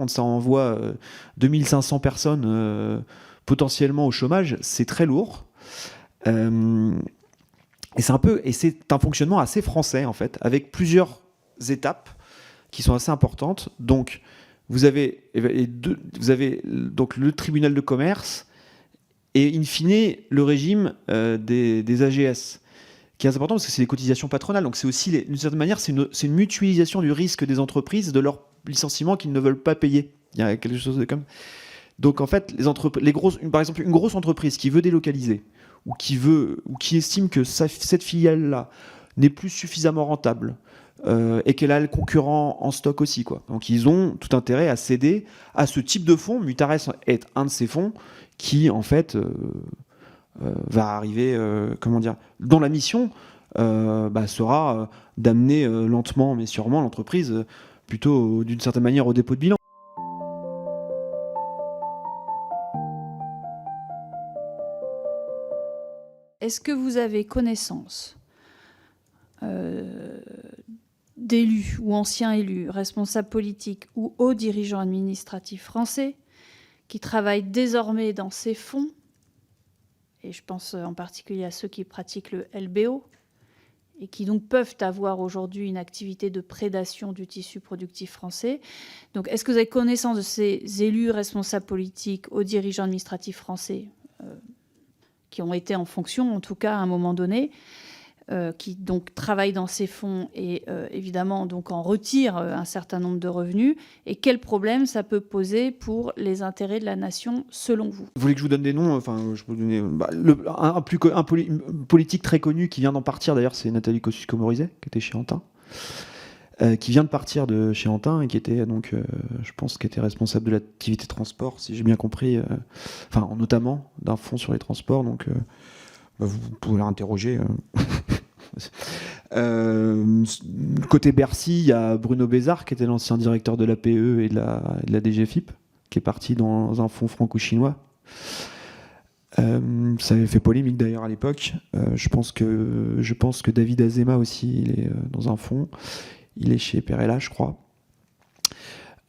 quand ça envoie 2500 personnes potentiellement au chômage, c'est très lourd. Et c'est un fonctionnement assez français en fait, avec plusieurs étapes qui sont assez importantes. Donc vous avez donc le tribunal de commerce et in fine le régime des AGS, qui est assez important parce que c'est les cotisations patronales. Donc c'est aussi, d'une certaine manière, c'est une mutualisation du risque des entreprises de leur licenciement qu'ils ne veulent pas payer. Il y a quelque chose de comme. Donc en fait, par exemple, une grosse entreprise qui veut délocaliser ou qui estime que cette filiale-là n'est plus suffisamment rentable et qu'elle a le concurrent en stock aussi, quoi. Donc ils ont tout intérêt à céder à ce type de fonds. Mutares est un de ces fonds qui, en fait, va arriver, dont la mission sera d'amener lentement mais sûrement l'entreprise plutôt d'une certaine manière au dépôt de bilan. Est-ce que vous avez connaissance d'élus ou anciens élus, responsables politiques ou hauts dirigeants administratifs français qui travaillent désormais dans ces fonds, et je pense en particulier à ceux qui pratiquent le LBO, et qui donc peuvent avoir aujourd'hui une activité de prédation du tissu productif français. Donc, est-ce que vous avez connaissance de ces élus, responsables politiques, hauts dirigeants administratifs français qui ont été en fonction, en tout cas, à un moment donné, qui donc travaillent dans ces fonds et évidemment donc en retirent un certain nombre de revenus, et quel problème ça peut poser pour les intérêts de la nation selon vous? Vous voulez que je vous donne des noms? Enfin, je peux vous donner un politique très connu qui vient d'en partir, d'ailleurs, c'est Nathalie Kosciusko-Morizet, qui était chez Antin, qui vient de partir de chez Antin et qui était donc, je pense, qui était responsable de l'activité transport, si j'ai bien compris, notamment d'un fonds sur les transports. Donc, vous pouvez l'interroger. Côté Bercy, il y a Bruno Bézard, qui était l'ancien directeur de l'APE et de la DGFIP, qui est parti dans un fonds franco-chinois. Ça avait fait polémique d'ailleurs à l'époque. Je pense que David Azema aussi, il est dans un fonds. Il est chez Perella, je crois.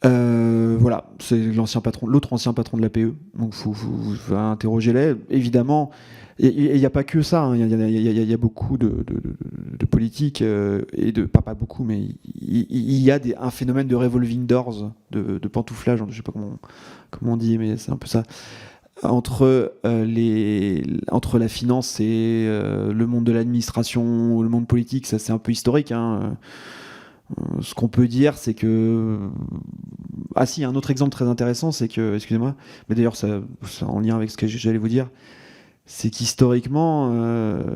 Voilà, c'est l'autre ancien patron de l'APE. Donc vous interrogez-les. Évidemment, il n'y a pas que ça. Il y a beaucoup de politiques et pas beaucoup, mais il y a un phénomène de revolving doors, de pantouflage. Je ne sais pas comment on dit, mais c'est un peu ça. Entre la finance et le monde de l'administration, le monde politique, ça c'est un peu historique. Ce qu'on peut dire, c'est que... Ah si, un autre exemple très intéressant, c'est que... Excusez-moi, mais d'ailleurs, ça en lien avec ce que j'allais vous dire, c'est qu'historiquement,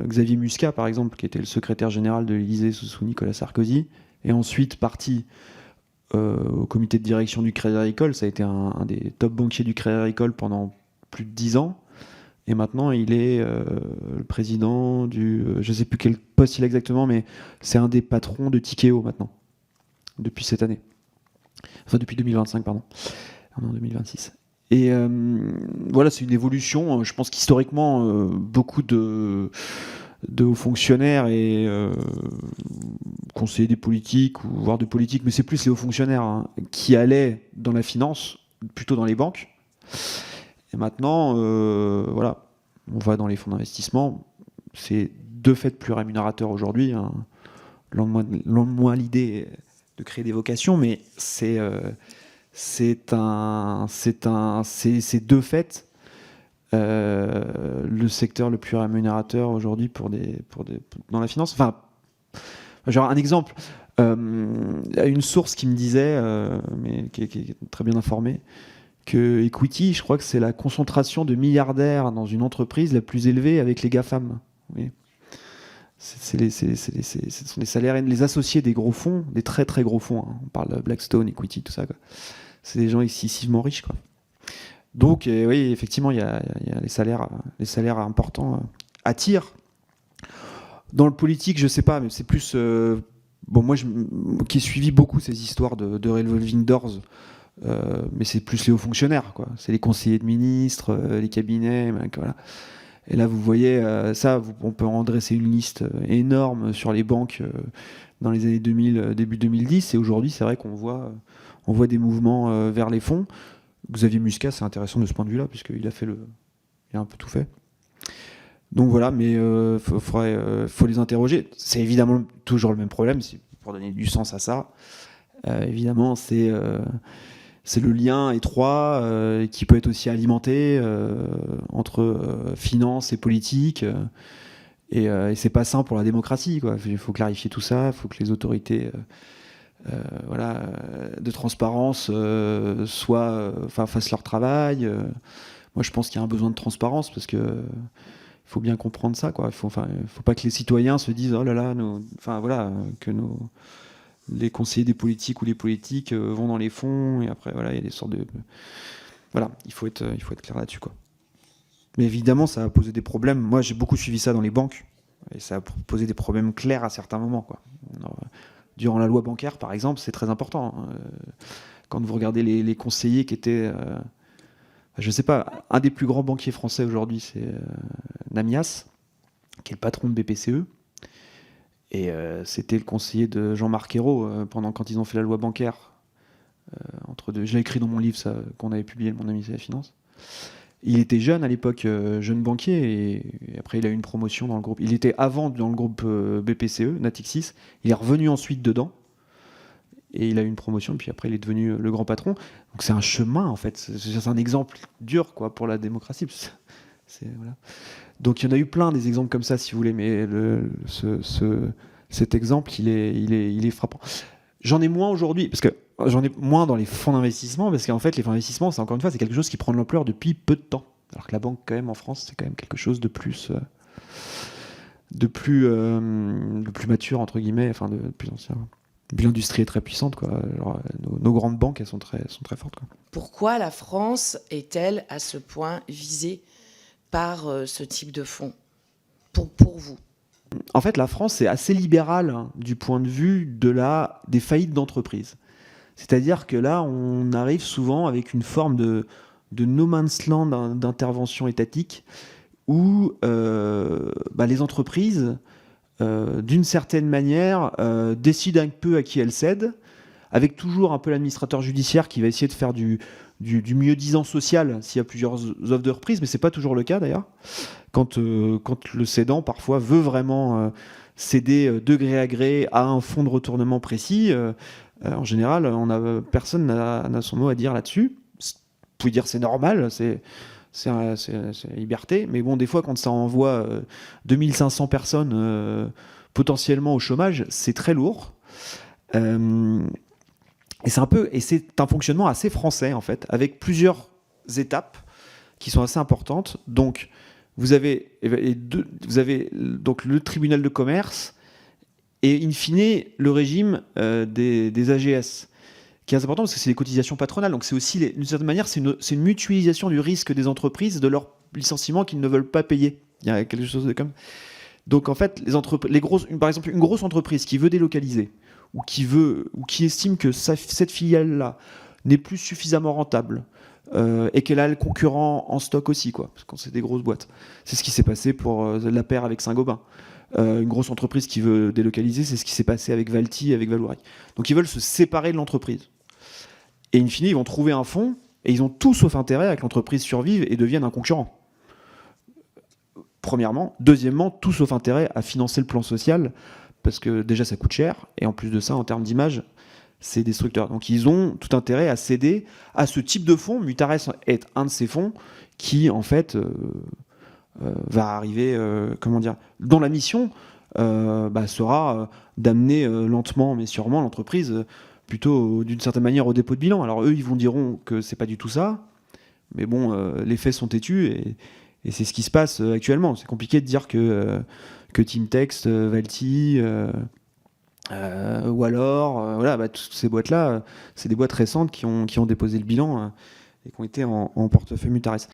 Xavier Muscat, par exemple, qui était le secrétaire général de l'Élysée sous Nicolas Sarkozy, est ensuite parti au comité de direction du Crédit Agricole. Ça a été un des top banquiers du Crédit Agricole pendant plus de 10 ans. Et maintenant, il est le président je ne sais plus quel poste il a exactement, mais c'est un des patrons de Tikeo maintenant, depuis cette année. Enfin, depuis 2025, pardon. Non, 2026. Et voilà, c'est une évolution. Je pense qu'historiquement, beaucoup de hauts fonctionnaires et conseillers des politiques, ou voire de politiques, mais c'est plus les hauts fonctionnaires qui allaient dans la finance, plutôt dans les banques. Et maintenant, voilà, on va dans les fonds d'investissement. C'est de fait plus rémunérateur aujourd'hui. Loin de moi l'idée de créer des vocations, mais c'est de fait le secteur le plus rémunérateur aujourd'hui dans la finance. Enfin, genre un exemple, une source qui me disait, mais qui est très bien informée, que Equity, je crois que c'est la concentration de milliardaires dans une entreprise la plus élevée avec les GAFAM. Oui. Ce sont les salaires, les associés des gros fonds, des très très gros fonds. On parle de Blackstone, Equity, tout ça, quoi. C'est des gens excessivement riches, quoi. Donc, oui, effectivement, il y a les salaires importants attirent. Dans le politique, je sais pas, mais c'est plus... moi, qui ai suivi beaucoup ces histoires de revolving doors, mais c'est plus les hauts fonctionnaires, quoi. C'est les conseillers de ministres, les cabinets, voilà. Et là, vous voyez, on peut en dresser une liste énorme sur les banques dans les années 2000, début 2010. Et aujourd'hui, c'est vrai qu'on voit on voit des mouvements vers les fonds. Xavier Muscat, c'est intéressant de ce point de vue-là, puisqu'il il a un peu tout fait. Donc voilà, mais faut les interroger. C'est évidemment toujours le même problème, pour donner du sens à ça. Évidemment, c'est le lien étroit qui peut être aussi alimenté entre finance et politique. Et c'est pas sain pour la démocratie, quoi. Il faut clarifier tout ça, il faut que les autorités de transparence fassent leur travail. Moi, je pense qu'il y a un besoin de transparence parce que faut bien comprendre ça, quoi. Faut pas que les citoyens se disent oh là là, les conseillers des politiques ou les politiques vont dans les fonds et après il y a des sortes de il faut être clair là-dessus, quoi. Mais évidemment, ça a posé des problèmes. Moi, j'ai beaucoup suivi ça dans les banques et ça a posé des problèmes clairs à certains moments, quoi. Durant la loi bancaire, par exemple, c'est très important. Quand vous regardez les conseillers qui étaient je sais pas, un des plus grands banquiers français aujourd'hui, c'est Namias, qui est le patron de BPCE. Et c'était le conseiller de Jean-Marc Ayrault quand ils ont fait la loi bancaire. Je l'ai écrit dans mon livre, ça, qu'on avait publié, Mon ami c'est la finance. Il était jeune à l'époque, jeune banquier, et après il a eu une promotion dans le groupe. Il était avant dans le groupe BPCE, Natixis. Il est revenu ensuite dedans. Et il a eu une promotion, puis après il est devenu le grand patron. Donc c'est un chemin, en fait. C'est un exemple dur, quoi, pour la démocratie. Voilà. Donc il y en a eu plein des exemples comme ça, si vous voulez, mais cet exemple, il est frappant. J'en ai moins aujourd'hui, parce que j'en ai moins dans les fonds d'investissement, parce qu'en fait, les fonds d'investissement, c'est encore une fois, c'est quelque chose qui prend de l'ampleur depuis peu de temps. Alors que la banque, quand même, en France, c'est quand même quelque chose de plus mature, entre guillemets, enfin, de plus ancien. Puis l'industrie est très puissante, quoi. Alors, nos grandes banques, elles sont très fortes, quoi. Pourquoi la France est-elle à ce point visée par ce type de fonds pour vous? En fait, la France est assez libérale du point de vue des faillites d'entreprises. C'est-à-dire que là, on arrive souvent avec une forme de no man's land d'intervention étatique où les entreprises, d'une certaine manière, décident un peu à qui elles cèdent, avec toujours un peu l'administrateur judiciaire qui va essayer de faire du mieux-disant social s'il y a plusieurs offres de reprise, mais c'est pas toujours le cas d'ailleurs. Quand le cédant parfois veut vraiment céder de gré à gré à un fonds de retournement précis, en général, personne n'a son mot à dire là-dessus. Vous pouvez dire c'est normal, c'est la liberté, mais bon, des fois quand ça envoie 2500 personnes potentiellement au chômage, c'est très lourd. Et c'est un fonctionnement assez français, en fait, avec plusieurs étapes qui sont assez importantes. Donc, vous avez donc le tribunal de commerce et, in fine, le régime des AGS, qui est important parce que c'est des cotisations patronales. Donc, c'est aussi, d'une certaine manière, c'est une mutualisation du risque des entreprises de leur licenciement qu'ils ne veulent pas payer. Il y a quelque chose de comme. Donc, en fait, par exemple, une grosse entreprise qui veut délocaliser, ou qui estime que cette filiale-là n'est plus suffisamment rentable et qu'elle a le concurrent en stock aussi, quoi, parce que c'est des grosses boîtes. C'est ce qui s'est passé pour la paire avec Saint-Gobain. Une grosse entreprise qui veut délocaliser, c'est ce qui s'est passé avec Valty, avec Vallourec. Donc ils veulent se séparer de l'entreprise. Et in fine, ils vont trouver un fonds et ils ont tout sauf intérêt à que l'entreprise survive et devienne un concurrent. Premièrement. Deuxièmement, tout sauf intérêt à financer le plan social, parce que déjà ça coûte cher, et en plus de ça, en termes d'image, c'est destructeur. Donc ils ont tout intérêt à céder à ce type de fonds. Mutares est un de ces fonds qui, en fait, va arriver, dont la mission sera d'amener lentement mais sûrement l'entreprise plutôt d'une certaine manière au dépôt de bilan. Alors eux, ils vous diront que c'est pas du tout ça, mais bon, les faits sont têtus et c'est ce qui se passe actuellement. C'est compliqué de dire que Teamtext, Valty, ou alors, toutes ces boîtes-là, c'est des boîtes récentes qui ont déposé le bilan et qui ont été en portefeuille Mutares.